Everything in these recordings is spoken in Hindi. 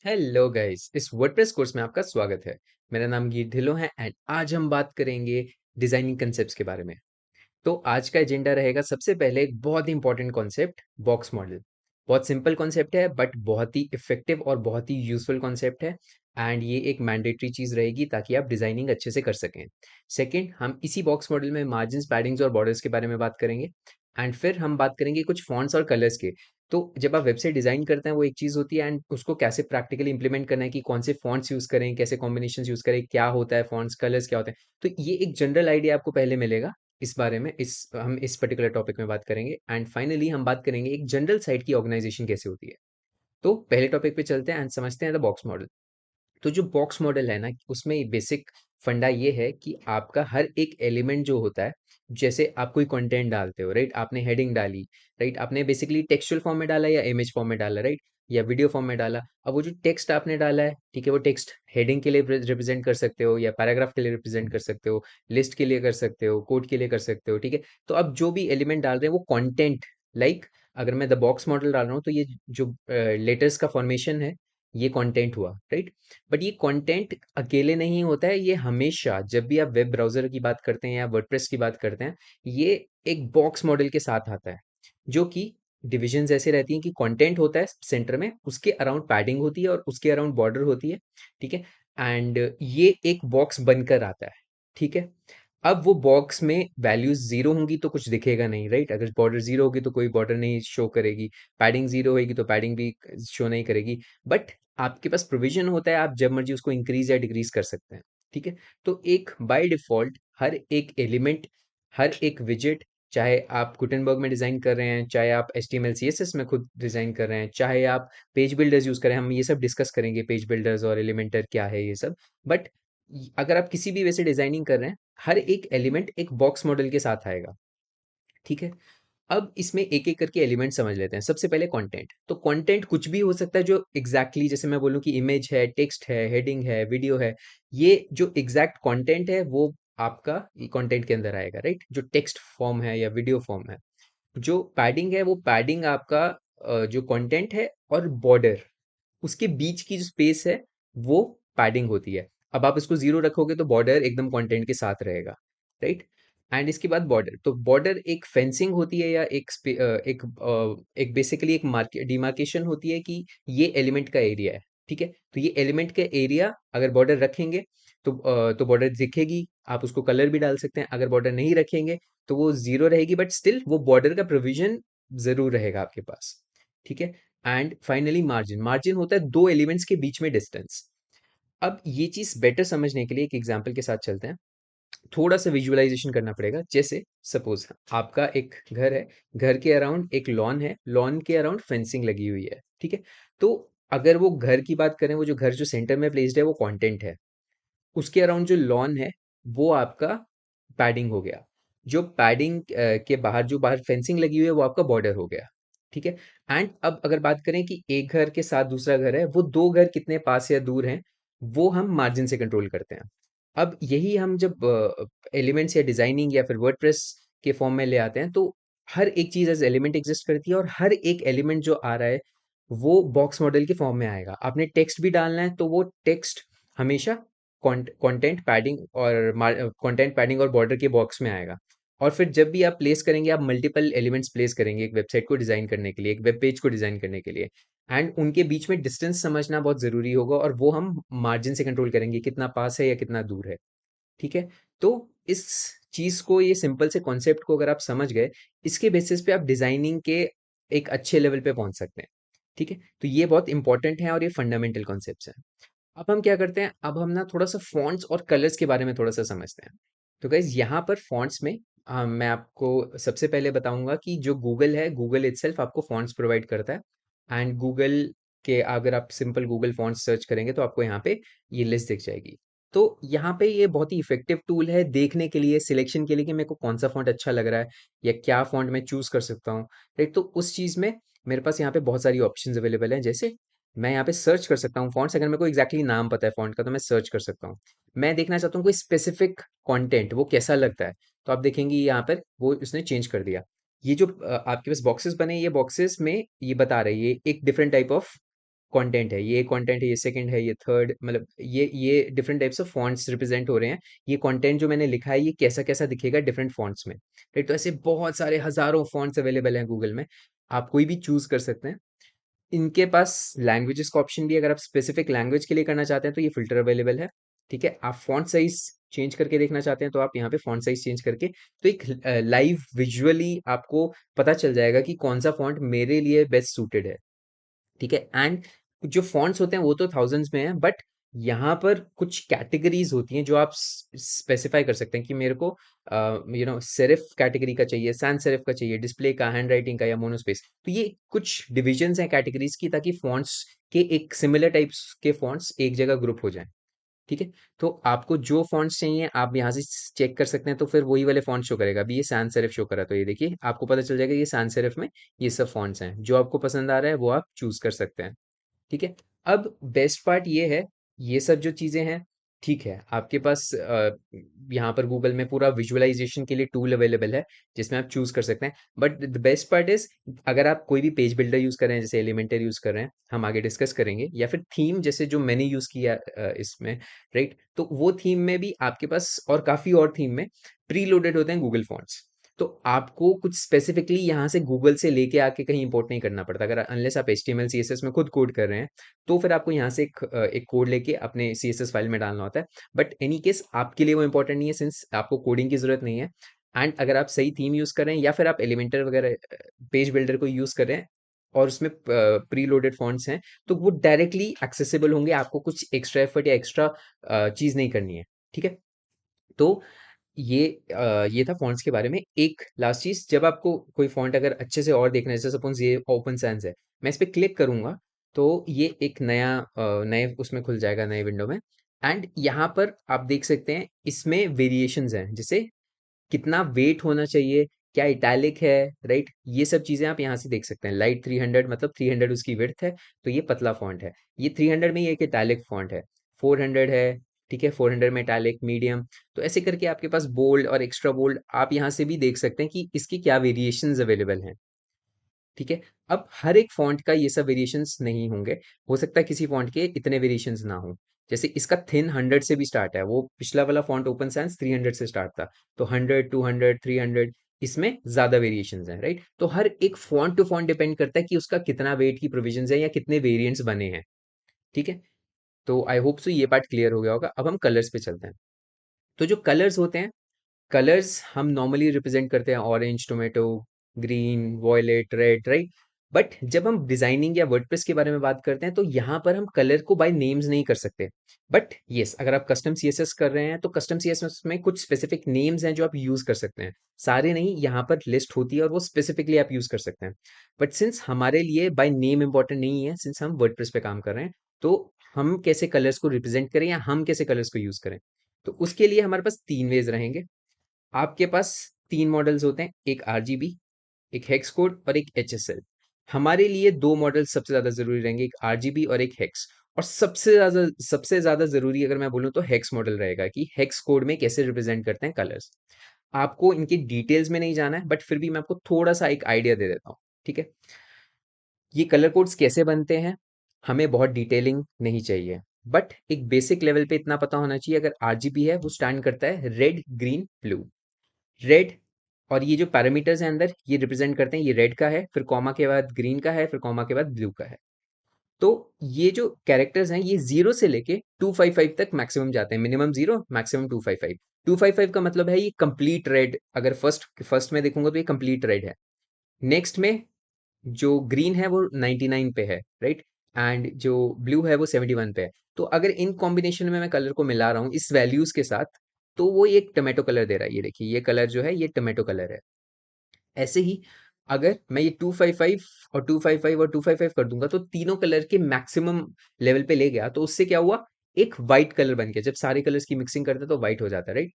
हेलो गाइस, इस वर्डप्रेस कोर्स में आपका स्वागत है। मेरा नाम गीत ढिल्लों है एंड आज हम बात करेंगे डिजाइनिंग कंसेप्ट्स के बारे में। तो आज का एजेंडा रहेगा सबसे पहले एक बहुत ही इंपॉर्टेंट कॉन्सेप्ट, बॉक्स मॉडल। बहुत सिंपल कॉन्सेप्ट है बट बहुत ही इफेक्टिव और बहुत ही यूजफुल कॉन्सेप्ट है एंड ये एक मैंडेटरी चीज रहेगी ताकि आप डिजाइनिंग अच्छे से कर सकें। सेकंड, हम इसी बॉक्स मॉडल में मार्जिन्स, पैडिंग्स और बॉर्डर्स के बारे में बात करेंगे एंड फिर हम बात करेंगे कुछ फॉन्ट्स और कलर्स के। तो जब आप वेबसाइट डिजाइन करते हैं वो एक चीज होती है एंड उसको कैसे प्रैक्टिकली इंप्लीमेंट करना है कि कौन से फॉन्ट्स यूज करें, कैसे कॉम्बिनेशन यूज करें, क्या होता है फॉन्ट्स, कलर्स क्या होते हैं। तो ये एक जनरल आइडिया आपको पहले मिलेगा इस बारे में। इस हम इस पर्टिकुलर टॉपिक में बात करेंगे एंड फाइनली हम बात करेंगे एक जनरल साइट की ऑर्गेनाइजेशन कैसे होती है। तो पहले टॉपिक पे चलते हैं एंड समझते हैं द बॉक्स मॉडल। तो जो बॉक्स मॉडल है ना, उसमें बेसिक फंडा ये है कि आपका हर एक एलिमेंट जो होता है, जैसे आप कोई कंटेंट डालते हो, राइट, आपने हेडिंग डाली, राइट, आपने बेसिकली टेक्सचुअल फॉर्म में डाला या इमेज फॉर्म में डाला, राइट, या वीडियो फॉर्म में डाला। अब वो जो टेक्स्ट आपने डाला है, ठीक है, वो टेक्स्ट हेडिंग के लिए रिप्रेजेंट कर सकते हो या पैराग्राफ के लिए रिप्रेजेंट कर सकते हो, लिस्ट के लिए कर सकते हो, कोड के लिए कर सकते हो, ठीक है। तो अब जो भी एलिमेंट डाल रहे हैं वो कंटेंट, लाइक अगर मैं द बॉक्स मॉडल डाल रहा हूँ तो ये जो लेटर्स का फॉर्मेशन है, ये कंटेंट हुआ, राइट। बट ये कंटेंट अकेले नहीं होता है, ये हमेशा जब भी आप वेब ब्राउज़र की बात करते हैं या वर्डप्रेस की बात करते हैं, ये एक बॉक्स मॉडल के साथ आता है, जो कि डिविजन्स ऐसे रहती हैं कि कंटेंट होता है सेंटर में, उसके अराउंड पैडिंग होती है और उसके अराउंड बॉर्डर होती है, ठीक है। एंड ये एक बॉक्स बनकर आता है, ठीक है। अब वो बॉक्स में वैल्यूज जीरो होंगी तो कुछ दिखेगा नहीं, राइट। अगर बॉर्डर जीरो होगी तो कोई बॉर्डर नहीं शो करेगी, पैडिंग जीरो होगी तो पैडिंग भी शो नहीं करेगी। बट आपके पास प्रोविजन होता है, आप जब मर्जी उसको इंक्रीज या डिक्रीज कर सकते हैं, ठीक है। तो एक बाय डिफॉल्ट हर एक एलिमेंट, हर एक विजेट, चाहे आप गुटेनबर्ग में डिजाइन कर रहे हैं, चाहे आप HTML CSS में खुद डिजाइन कर रहे हैं, चाहे आप पेज बिल्डर्स यूज करें, हम ये सब डिस्कस करेंगे, पेज बिल्डर्स और एलिमेंटर क्या है ये सब। बट अगर आप किसी भी वैसे डिजाइनिंग कर रहे हैं, हर एक एलिमेंट एक बॉक्स मॉडल के साथ आएगा, ठीक है। अब इसमें एक एक करके एलिमेंट समझ लेते हैं। सबसे पहले कंटेंट। तो कंटेंट कुछ भी हो सकता है जो एग्जैक्टली जैसे मैं बोलूं कि इमेज है, टेक्स्ट है, हेडिंग है, वीडियो है। ये जो एग्जैक्ट कंटेंट है वो आपका कंटेंट के अंदर आएगा, राइट। जो टेक्स्ट फॉर्म है या वीडियो फॉर्म है, जो पैडिंग है वो पैडिंग आपका जो कंटेंट है और बॉर्डर, उसके बीच की जो स्पेस है वो पैडिंग होती है। अब आप इसको जीरो रखोगे तो बॉर्डर एकदम कंटेंट के साथ रहेगा, राइट। एंड इसके बाद बॉर्डर। तो बॉर्डर एक फेंसिंग होती है या एक बेसिकली एक मार्क डिमार्केशन होती है कि ये एलिमेंट का एरिया है, ठीक है। तो ये एलिमेंट का एरिया अगर बॉर्डर रखेंगे तो बॉर्डर दिखेगी, आप उसको कलर भी डाल सकते हैं। अगर बॉर्डर नहीं रखेंगे तो वो जीरो रहेगी बट स्टिल वो बॉर्डर का प्रोविजन जरूर रहेगा आपके पास, ठीक है। And finally margin. मार्जिन होता है दो एलिमेंट्स के बीच में डिस्टेंस। अब ये चीज बेटर समझने के लिए एक एग्जांपल के साथ चलते हैं। थोड़ा सा विजुअलाइजेशन करना पड़ेगा। जैसे सपोज आपका एक घर है, घर के अराउंड एक लॉन है, लॉन के अराउंड फेंसिंग लगी हुई है, ठीक है। तो अगर वो घर की बात करें, वो जो घर जो सेंटर में प्लेस्ड है वो कंटेंट है, उसके अराउंड जो लॉन है वो आपका पैडिंग हो गया। जो पैडिंग के बाहर जो बाहर फेंसिंग लगी हुई है वो आपका बॉर्डर हो गया, ठीक है। एंड अब अगर बात करें कि एक घर के साथ दूसरा घर है, वो दो घर कितने पास या दूर हैं, वो हम मार्जिन से कंट्रोल करते हैं। अब यही हम जब एलिमेंट्स या डिजाइनिंग या फिर वर्डप्रेस के फॉर्म में ले आते हैं तो हर एक चीज एज एलिमेंट एग्जिस्ट करती है और हर एक एलिमेंट जो आ रहा है वो बॉक्स मॉडल के फॉर्म में आएगा। आपने टेक्स्ट भी डालना है तो वो टेक्स्ट हमेशा कंटेंट पैडिंग और बॉर्डर के बॉक्स में आएगा। और फिर जब भी आप प्लेस करेंगे, आप मल्टीपल एलिमेंट्स प्लेस करेंगे एक वेबसाइट को डिजाइन करने के लिए, एक वेब पेज को डिजाइन करने के लिए, एंड उनके बीच में डिस्टेंस समझना बहुत जरूरी होगा और वो हम मार्जिन से कंट्रोल करेंगे, कितना पास है या कितना दूर है, ठीक है। तो इस चीज को, ये सिंपल से कॉन्सेप्ट को अगर आप समझ गए, इसके बेसिस पे आप डिजाइनिंग के एक अच्छे लेवल पे पहुंच सकते हैं, ठीक है। तो ये बहुत इंपॉर्टेंट है और ये फंडामेंटल कॉन्सेप्ट्स हैं। अब हम क्या करते हैं, अब हम ना थोड़ा सा फॉन्ट्स और कलर्स के बारे में थोड़ा सा समझते हैं। तो गाइज यहाँ पर फॉन्ट्स में मैं आपको सबसे पहले बताऊंगा कि जो गूगल है, गूगल इटसेल्फ आपको फॉन्ट्स प्रोवाइड करता है। एंड गूगल के अगर आप सिंपल गूगल फॉन्ट्स सर्च करेंगे तो आपको यहाँ पे ये लिस्ट दिख जाएगी। तो यहाँ पे ये बहुत ही इफेक्टिव टूल है देखने के लिए, सिलेक्शन के लिए कि मेरे को कौन सा फॉन्ट अच्छा लग रहा है या क्या फॉन्ट मैं चूज कर सकता हूँ, राइट। तो उस चीज में मेरे पास यहाँ पे बहुत सारी ऑप्शंस अवेलेबल हैं। जैसे मैं यहाँ पे सर्च कर सकता हूँ फॉन्ट्स, अगर मेरे को एग्जैक्टली नाम पता है फॉन्ट का तो मैं सर्च कर सकता हूँ। मैं देखना चाहता हूँ कोई स्पेसिफिक कंटेंट वो कैसा लगता है, तो आप देखेंगे यहाँ पर वो उसने चेंज कर दिया। ये जो आपके पास बॉक्सेस बने, ये बॉक्सेस में ये बता रही है एक डिफरेंट टाइप ऑफ कंटेंट है, ये कंटेंट है, ये सेकंड है, ये थर्ड, मतलब ये different types of fonts represent हो रहे हैं। ये कंटेंट जो मैंने लिखा है ये कैसा कैसा दिखेगा डिफरेंट फॉन्ट्स में, राइट। तो ऐसे बहुत सारे हजारों फॉन्ट्स अवेलेबल हैं गूगल में, आप कोई भी चूज कर सकते हैं। इनके पास लैंग्वेजेस का ऑप्शन भी है, अगर आप स्पेसिफिक लैंग्वेज के लिए करना चाहते हैं तो ये फिल्टर अवेलेबल है, ठीक है। आप फॉन्ट साइज चेंज करके देखना चाहते हैं तो आप यहाँ पे फॉन्ट साइज चेंज करके, तो एक लाइव विजुअली आपको पता चल जाएगा कि कौन सा फॉन्ट मेरे लिए बेस्ट सूटेड है, ठीक है। एंड जो फॉन्ट्स होते हैं वो तो थाउजेंड्स में है, बट यहाँ पर कुछ कैटेगरीज होती हैं जो आप स्पेसिफाई कर सकते हैं कि मेरे को सेरिफ कैटेगरी का चाहिए, सैंस सेरिफ का चाहिए, डिस्प्ले का, हैंड राइटिंग का, या मोनोस्पेस। तो ये कुछ डिविजन्स हैं कैटेगरीज की, ताकि फॉन्ट्स के एक सिमिलर टाइप्स के फॉन्ट्स एक जगह ग्रुप हो जाएं, ठीक है। तो आपको जो फॉन्ट्स चाहिए आप यहाँ से चेक कर सकते हैं, तो फिर वही वाले फॉन्ट शो करेगा। अभी ये सैंस सेरिफ शो कर रहा है, तो ये देखिए आपको पता चल जाएगा ये सैंस सेरिफ में ये सब फॉन्ट्स हैं। जो आपको पसंद आ रहा है वो आप चूज कर सकते हैं, ठीक है। अब बेस्ट पार्ट ये है, ये सब जो चीज़ें हैं, ठीक है, आपके पास यहाँ पर गूगल में पूरा विजुअलाइजेशन के लिए टूल अवेलेबल है जिसमें आप चूज़ कर सकते हैं। But the best part is, अगर आप कोई भी पेज बिल्डर यूज़ कर रहे हैं, जैसे एलिमेंटर यूज़ कर रहे हैं, हम आगे डिस्कस करेंगे, या फिर थीम जैसे जो मैंने यूज़ किया इसमें, राइट, तो वो थीम में भी आपके पास और काफ़ी और थीम में प्री लोडेड होते हैं गूगल फॉन्ट्स। तो आपको कुछ स्पेसिफिकली यहाँ से गूगल से लेके आके कहीं इंपोर्ट नहीं करना पड़ता, अगर अनलेस आप HTML CSS में खुद कोड कर रहे हैं, तो फिर आपको यहाँ से एक कोड लेके अपने CSS फाइल में डालना होता है। बट एनी केस आपके लिए वो इंपॉर्टेंट नहीं है, सिंस आपको कोडिंग की जरूरत नहीं है। एंड अगर आप सही थीम यूज कर रहे हैं, या फिर आप एलिमेंटर वगैरह पेज बिल्डर को यूज कर रहे हैं, और उसमें प्री लोडेड फॉन्ट्स हैं, तो वो डायरेक्टली एक्सेसिबल होंगे, आपको कुछ एक्स्ट्रा एफर्ट या एक्स्ट्रा चीज नहीं करनी है, ठीक है। तो ये था फ़ॉन्ट्स के बारे में। एक लास्ट चीज़, जब आपको कोई फ़ॉन्ट अगर अच्छे से और देखना है, जैसे सपोज़ ये ओपन सैंस है, मैं इस पे क्लिक करूँगा, तो ये एक नए उसमें खुल जाएगा, नए विंडो में। एंड यहाँ पर आप देख सकते हैं, इसमें वेरिएशंस हैं, जैसे कितना वेट होना चाहिए, क्या इटैलिक है, राइट? ये सब चीज़ें आप यहाँ से देख सकते हैं। लाइट 300 मतलब 300 उसकी विड्थ है, तो ये पतला फ़ॉन्ट है। ये 300 में ये एक इटैलिक फ़ॉन्ट है। 400 है, ठीक है, 400 में इटैलिक, मीडियम। तो ऐसे करके आपके पास बोल्ड और एक्स्ट्रा बोल्ड आप यहाँ से भी देख सकते हैं कि इसकी क्या वेरिएशंस अवेलेबल हैं। ठीक है। अब हर एक फॉन्ट का ये सब वेरिएशंस नहीं होंगे, हो सकता है किसी फॉन्ट के इतने वेरिएशंस ना हो। जैसे इसका थिन 100 से भी स्टार्ट है, वो पिछला वाला फॉन्ट ओपन सैंस 300 से स्टार्ट था, तो 100, 200, 300, इसमें ज्यादा वेरिएशंस हैं, राइट। तो हर एक फॉन्ट टू फॉन्ट डिपेंड करता है कि उसका कितना वेट की प्रोविजंस है या कितने वेरिएंट्स बने हैं, ठीक है। तो आई होप सो ये पार्ट क्लियर हो गया होगा। अब हम कलर्स पे चलते हैं। तो जो कलर्स होते हैं, कलर्स हम नॉर्मली रिप्रेजेंट करते हैं orange, tomato, green, violet, red, right. But जब हम डिजाइनिंग या वर्डप्रेस के बारे में बात करते हैं, तो यहाँ पर हम कलर को बाय नेम्स नहीं कर सकते। बट यस, अगर आप कस्टम सीएसएस कर रहे हैं तो कस्टम सीएसएस में कुछ स्पेसिफिक नेम्स हैं जो आप यूज कर सकते हैं। सारे नहीं, यहाँ पर लिस्ट होती है और वो स्पेसिफिकली आप यूज कर सकते हैं। बट सिंस हमारे लिए बाय नेम इंपॉर्टेंट नहीं है, सिंस हम वर्डप्रेस पे काम कर रहे हैं, तो हम कैसे कलर्स को रिप्रेजेंट करें या हम कैसे कलर्स को यूज करें, तो उसके लिए हमारे पास तीन वेज रहेंगे। आपके पास तीन मॉडल्स होते हैं, एक आरजीबी, एक हेक्स कोड और एक एचएसएल। हमारे लिए दो मॉडल सबसे ज्यादा जरूरी रहेंगे, एक आरजीबी और एक हेक्स। और सबसे ज्यादा जरूरी अगर मैं बोलूं तो हेक्स मॉडल रहेगा, कि हेक्स कोड में कैसे रिप्रेजेंट करते हैं कलर्स। आपको इनकी डिटेल्स में नहीं जाना है, बट फिर भी मैं आपको थोड़ा सा एक आइडिया दे देता हूँ, ठीक है। ये कलर कोड्स कैसे बनते हैं, हमें बहुत डिटेलिंग नहीं चाहिए, बट एक बेसिक लेवल पे इतना पता होना चाहिए। अगर आरजीबी है वो स्टैंड करता है रेड, ग्रीन, ब्लू। रेड, और ये जो पैरामीटर्स हैं अंदर, ये रिप्रेजेंट करते हैं, ये रेड का है, फिर कॉमा के बाद ग्रीन का है, फिर कॉमा के बाद ब्लू का है। तो ये जो कैरेक्टर्स हैं ये 0 से लेके 255 तक मैक्सिमम जाते हैं, मिनिमम 0, मैक्सिमम 255। 255 का मतलब है ये कंप्लीट रेड, अगर फर्स्ट फर्स्ट में देखूंगा तो ये कंप्लीट रेड है। नेक्स्ट में जो ग्रीन है वो 99 पे है, राइट, एंड जो ब्लू है वो 71 पे है। तो अगर इन कॉम्बिनेशन में मैं कलर को मिला रहा हूँ इस वैल्यूज के साथ, तो वो एक टोमेटो कलर दे रहा है। ये देखिए, ये कलर जो है ये टोमेटो कलर है। ऐसे ही अगर मैं ये 255 और 255 और 255 कर दूंगा, तो तीनों कलर के मैक्सिमम लेवल पे ले गया, तो उससे क्या हुआ, एक वाइट कलर बन गया। जब सारे कलर्स की मिक्सिंग करते हैं तो वाइट हो जाता है, राइट।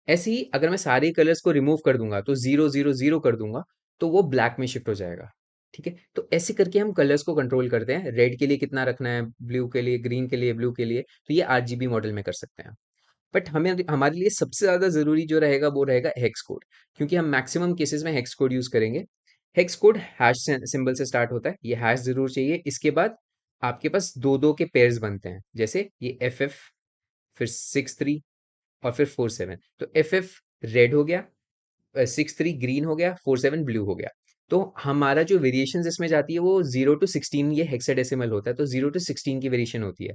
ऐसे ही अगर मैं सारे कलर्स को रिमूव कर दूंगा, तो 0 0 0 कर दूंगा, तो वो ब्लैक में शिफ्ट हो जाएगा, ठीक है। तो ऐसे करके हम कलर्स को कंट्रोल करते हैं, रेड के लिए कितना रखना है, ब्लू के लिए, ग्रीन के लिए, ब्लू के लिए, तो ये आरजीबी मॉडल में कर सकते हैं। बट हमें हमारे लिए सबसे ज्यादा जरूरी जो रहेगा वो रहेगा हेक्स कोड, क्योंकि हम मैक्सिमम केसेस में हेक्स कोड यूज करेंगे। हेक्स कोड हैश सिंबल से स्टार्ट होता है, ये हैश जरूर चाहिए। इसके बाद आपके पास दो दो के पेयर्स बनते हैं, जैसे ये FF, फिर 6 3 और फिर 4 7। तो FF रेड हो गया, 6 3 ग्रीन हो गया, 4 7 ब्लू हो गया। तो हमारा जो वेरिएशन इसमें जाती है वो 0 to 16, ये हेक्साडेसिमल होता है, तो 0 to 16 की वेरिएशन होती है।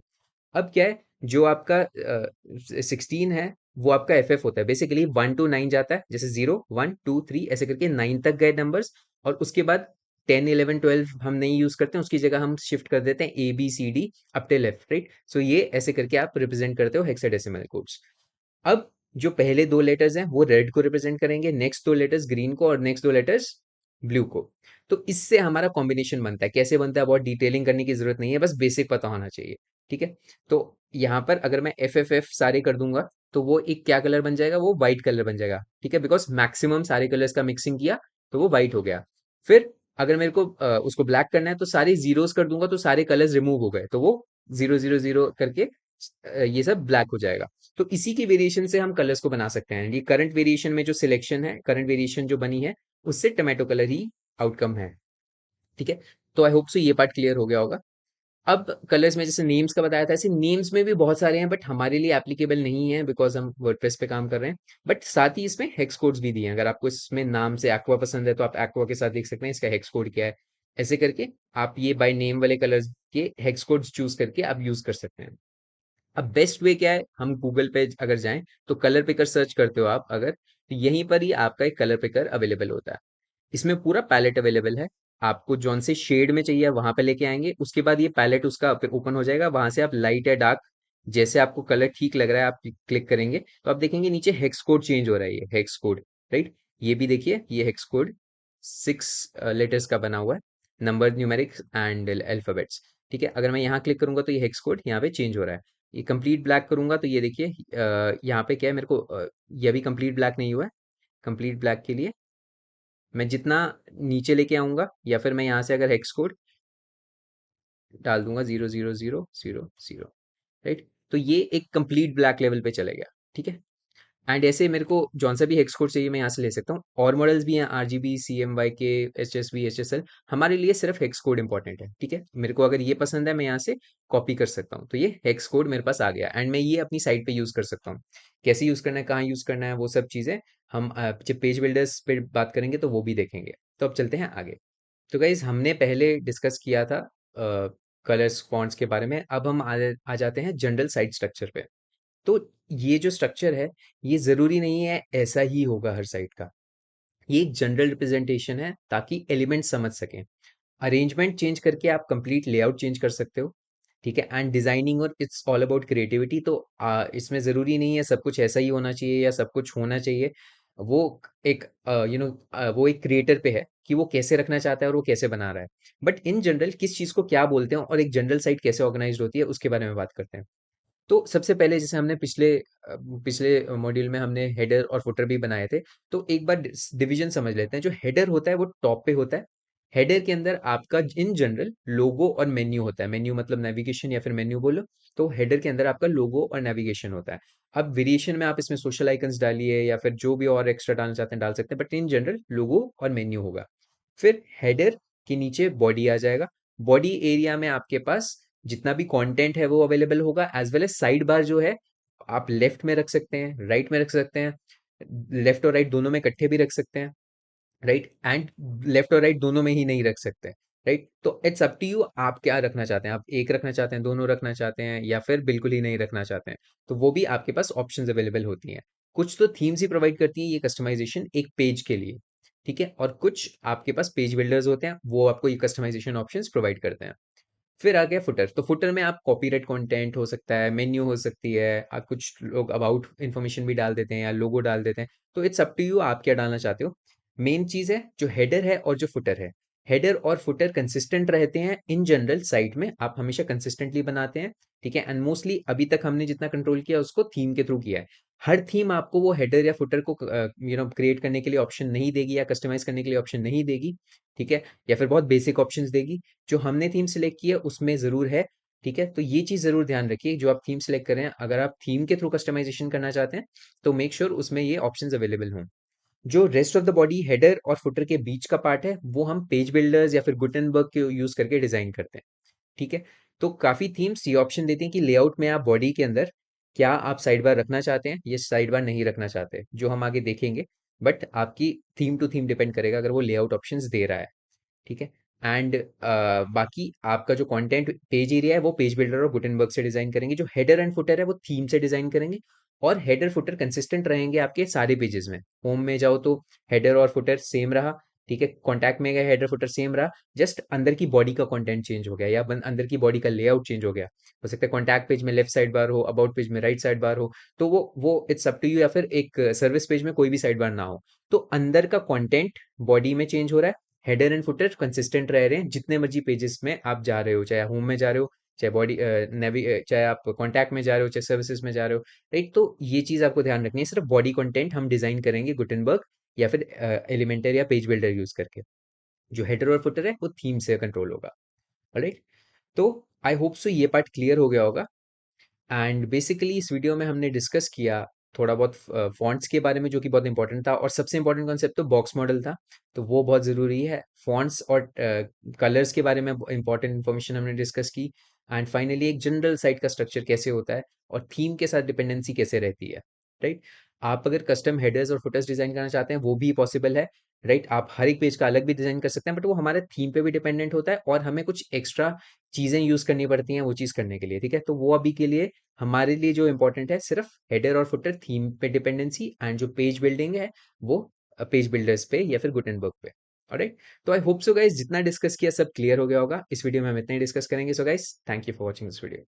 अब क्या है, जो आपका 16 है वो आपका FF होता है। बेसिकली 1 to 9 जाता है, जैसे 0 1 2 3 ऐसे करके 9 तक गए नंबर्स, और उसके बाद 10 11 12 हम नहीं यूज करते हैं, उसकी जगह हम शिफ्ट कर देते हैं ABCD up till F, right. So ये ऐसे करके आप रिप्रेजेंट करते हो हेक्साडेसिमल कोड्स। अब जो पहले दो लेटर्स हैं वो रेड को रिप्रेजेंट करेंगे, नेक्स्ट दो लेटर्स ग्रीन को, और नेक्स्ट दो लेटर्स ब्लू को। तो इससे हमारा कॉम्बिनेशन बनता है। कैसे बनता है बहुत डिटेलिंग करने की जरूरत नहीं है, बस बेसिक पता होना चाहिए, ठीक है। तो यहाँ पर अगर मैं FFF सारे कर दूंगा तो वो एक क्या कलर बन जाएगा, वो व्हाइट कलर बन जाएगा, ठीक है, बिकॉज मैक्सिमम सारे कलर्स का मिक्सिंग किया तो वो व्हाइट हो गया। फिर अगर मेरे को उसको ब्लैक करना है तो सारे जीरोस कर दूंगा तो सारे कलर्स रिमूव हो गए, तो वो 0 0 0 करके ये सब ब्लैक हो जाएगा। तो इसी की वेरिएशन से हम कलर्स को बना सकते हैं। ये करंट वेरिएशन में जो सिलेक्शन है, करंट वेरिएशन जो बनी है, उससे टोमेटो कलर ही आउटकम है, ठीक है। तो आई होप सो ये पार्ट क्लियर हो गया होगा। अब कलर्स में जैसे नेम्स का बताया था, ऐसे नेम्स में भी बहुत सारे हैं, बट हमारे लिए एप्लीकेबल नहीं है बिकॉज हम वर्डप्रेस पे काम कर रहे हैं। बट साथ ही इसमें हेक्स कोड्स भी दिए हैं। अगर आपको इसमें नाम से एक्वा पसंद है तो आप एक्वा के साथ देख सकते हैं इसका हेक्स कोड क्या है। ऐसे करके आप ये बाय नेम वाले कलर्स के हेक्स कोड्स चूज करके आप यूज कर सकते हैं। अब बेस्ट वे क्या है, हम गूगल पे अगर जाएं तो कलर पिकर सर्च करते हो आप अगर, तो यहीं पर ही आपका एक कलर पिकर अवेलेबल होता है। इसमें पूरा पैलेट अवेलेबल है। आपको जौन से शेड में चाहिए वहां पे लेके आएंगे, उसके बाद ये पैलेट उसका ओपन हो जाएगा, वहां से आप लाइट या डार्क जैसे आपको कलर ठीक लग रहा है आप क्लिक करेंगे तो आप देखेंगे नीचे हेक्स कोड चेंज हो रहा है, ये हेक्स कोड, राइट। ये भी देखिए, ये हेक्स कोड 6 लेटर्स का बना हुआ है, नंबर न्यूमेरिक्स एंड अल्फाबेट्स, ठीक है। अगर मैं यहाँ क्लिक करूंगा तो ये हेक्स कोड यहाँ पे चेंज हो रहा है। ये कंप्लीट ब्लैक करूंगा तो ये देखिए यहाँ पे क्या है, मेरे को ये अभी कंप्लीट ब्लैक नहीं हुआ है। कंप्लीट ब्लैक के लिए मैं जितना नीचे लेके आऊंगा, या फिर मैं यहाँ से अगर हेक्स कोड डाल दूंगा 0 0 0 0 0, राइट, तो ये एक कंप्लीट ब्लैक लेवल पे चलेगा, ठीक है। एंड ऐसे मेरे को जौन सा भी हेक्स कोड चाहिए मैं यहाँ से ले सकता हूँ। और मॉडल्स भी हैं, RGB, CMYK, HSV, HSL। हमारे लिए सिर्फ हेक्स कोड इंपॉर्टेंट है, ठीक है। मेरे को अगर ये पसंद है मैं यहाँ से कॉपी कर सकता हूँ, तो ये हेक्स कोड मेरे पास आ गया एंड मैं ये अपनी साइट पे यूज कर सकता हूँ। कैसे यूज करना है, कहाँ यूज करना है, वो सब चीजें हम जब पेज बिल्डर्स पे बात करेंगे तो वो भी देखेंगे। तो अब चलते हैं आगे। तो गाइज हमने पहले डिस्कस किया था कलर्स फॉन्ट्स के बारे में, अब हम आ जाते हैं जनरल साइट स्ट्रक्चर पे। तो ये जो स्ट्रक्चर है, ये ज़रूरी नहीं है ऐसा ही होगा हर साइट का। ये एक जनरल रिप्रेजेंटेशन है ताकि एलिमेंट समझ सकें। अरेंजमेंट चेंज करके आप कंप्लीट लेआउट चेंज कर सकते हो, ठीक है। एंड डिजाइनिंग और इट्स ऑल अबाउट क्रिएटिविटी। तो इसमें ज़रूरी नहीं है सब कुछ ऐसा ही होना चाहिए या सब कुछ होना चाहिए। वो एक वो एक क्रिएटर पे है कि वो कैसे रखना चाहता है और वो कैसे बना रहा है। बट इन जनरल किस चीज़ को क्या बोलते हैं और एक जनरल साइट कैसे ऑर्गेनाइज होती है उसके बारे में बात करते हैं। तो सबसे पहले जैसे हमने पिछले मॉड्यूल में हमने हेडर और फुटर भी बनाए थे। तो एक बार डिवीजन समझ लेते हैं। जो हेडर होता है वो टॉप पे होता है। हेडर के अंदर आपका इन जनरल लोगो और मेन्यू होता है। मेन्यू मतलब नेविगेशन या फिर मेन्यू बोलो। तो हेडर के अंदर आपका लोगो और नेविगेशन होता है। अब वेरिएशन में आप इसमें सोशल आइकन्स डालिए या फिर जो भी और एक्स्ट्रा डालना चाहते हैं डाल सकते हैं, बट इन जनरल लोगो और मेन्यू होगा। फिर हेडर के नीचे बॉडी आ जाएगा। बॉडी एरिया में आपके पास जितना भी कंटेंट है वो अवेलेबल होगा, as well as side bar जो है आप लेफ्ट में रख सकते हैं, राइट में रख सकते हैं, लेफ्ट और राइट दोनों में इकट्ठे भी रख सकते हैं, राइट। एंड लेफ्ट और राइट दोनों में ही नहीं रख सकते, राइट। तो इट्स अप टू यू, आप क्या रखना चाहते हैं, आप एक रखना चाहते हैं, दोनों रखना चाहते हैं, या फिर बिल्कुल ही नहीं रखना चाहते हैं। तो वो भी आपके पास ऑप्शंस अवेलेबल होती हैं। कुछ तो थीम्स ही प्रोवाइड करती है ये कस्टमाइजेशन एक पेज के लिए, ठीक है। और कुछ आपके पास पेज बिल्डर्स होते हैं, वो आपको ये कस्टमाइजेशन ऑप्शंस प्रोवाइड करते हैं। फिर आ गया फुटर। तो फुटर में आप कॉपीराइट कंटेंट हो सकता है, मेन्यू हो सकती है, आप कुछ लोग अबाउट इन्फॉर्मेशन भी डाल देते हैं या लोगो डाल देते हैं। तो इट्स अप टू यू, आप क्या डालना चाहते हो। मेन चीज है जो हेडर है और जो फुटर है। हेडर और फुटर कंसिस्टेंट रहते हैं इन जनरल साइट में, आप हमेशा कंसिस्टेंटली बनाते हैं, ठीक है। एंड मोस्टली अभी तक हमने जितना कंट्रोल किया उसको थीम के थ्रू किया है। हर थीम आपको वो हेडर या फुटर को क्रिएट करने के लिए ऑप्शन नहीं देगी या कस्टमाइज करने के लिए ऑप्शन नहीं देगी, ठीक है। या फिर बहुत बेसिक ऑप्शंस देगी। जो हमने थीम सिलेक्ट की है उसमें ज़रूर है, ठीक है। तो ये चीज़ ज़रूर ध्यान रखिए, जो आप थीम सिलेक्ट कर रहे हैं, अगर आप थीम के थ्रू कस्टमाइजेशन करना चाहते हैं तो मेक श्योर उसमें ये ऑप्शंस अवेलेबल हों। जो rest of the body header और फुटर के बीच का पार्ट है वो हम पेज बिल्डर्स या फिर गुटेनबर्ग के यूज़ करके डिज़ाइन करते हैं, ठीक है। तो काफ़ी थीम्स ये ऑप्शन देती हैं कि लेआउट में आप बॉडी के अंदर क्या आप साइड बार रखना चाहते हैं, ये साइड बार नहीं रखना चाहते, जो हम आगे देखेंगे। बट आपकी थीम टू थीम डिपेंड करेगा अगर वो लेआउट ऑप्शंस दे रहा है, ठीक है। एंड बाकी आपका जो कंटेंट पेज एरिया है वो पेज बिल्डर और गुटेनबर्ग से डिजाइन करेंगे, जो हेडर एंड फुटर है वो थीम से डिजाइन करेंगे। और हेडर फुटर कंसिस्टेंट रहेंगे आपके सारे पेजेस में। होम में जाओ तो हेडर और फुटर सेम रहा, ठीक है। कॉन्टैक्ट में गए हेडर फुटर सेम रहा, जस्ट अंदर की बॉडी का कंटेंट चेंज हो गया या अंदर की बॉडी का लेआउट चेंज हो गया। हो सकता है कॉन्टैक्ट पेज में लेफ्ट साइड बार हो, अबाउट पेज में राइट साइड बार हो, तो वो इट्स अप टू यू, या फिर एक सर्विस पेज में कोई भी साइड बार ना हो। तो अंदर का कंटेंट बॉडी में चेंज हो रहा है, हेडर एंड फुटर कंसिस्टेंट रह रहे हैं जितने मर्जी पेजेस में आप जा रहे हो, चाहे होम में जा रहे हो, चाहे बॉडी नेवी चाहे आप कॉन्टैक्ट में जा रहे हो, चाहे सर्विसेज में जा रहे हो, राइट। तो ये चीज आपको ध्यान रखनी है, सिर्फ बॉडी कंटेंट हम डिजाइन करेंगे गुटेनबर्ग या फिर एलिमेंटर या पेज बिल्डर यूज करके। जो हेडर और फुटर है वो थीम से कंट्रोल होगा, राइट। तो आई होप सो ये पार्ट क्लियर हो गया होगा। एंड बेसिकली इस वीडियो में हमने डिस्कस किया थोड़ा बहुत फॉन्ट्स के बारे में, जो कि बहुत इंपॉर्टेंट था, और सबसे इंपॉर्टेंट कॉन्सेप्ट तो बॉक्स मॉडल था, तो वो बहुत ज़रूरी है। फॉन्ट्स और कलर्स के बारे में इंपॉर्टेंट इन्फॉर्मेशन हमने डिस्कस की। एंड फाइनली एक जनरल साइट का स्ट्रक्चर कैसे होता है और थीम के साथ डिपेंडेंसी कैसे रहती है, राइट। आप अगर कस्टम हेडर्स और फुटर्स डिजाइन करना चाहते हैं वो भी पॉसिबल है, राइट। आप हर एक पेज का अलग भी डिजाइन कर सकते हैं, बट वो हमारे थीम पे भी डिपेंडेंट होता है और हमें कुछ एक्स्ट्रा चीज़ें यूज़ करनी पड़ती हैं वो चीज़ करने के लिए, ठीक है। तो वो अभी के लिए हमारे लिए जो इम्पोर्टेंट है सिर्फ हेडर और फुटर थीम पे डिपेंडेंसी, एंड जो पेज बिल्डिंग है वो पेज बिल्डर्स पे या फिर गुटेनबर्ग पे। ऑलराइट, तो आई होप सो गाइस जितना डिस्कस किया सब क्लियर हो गया होगा। इस वीडियो में हम इतना ही डिस्कस करेंगे। So guys thank you for watching this video.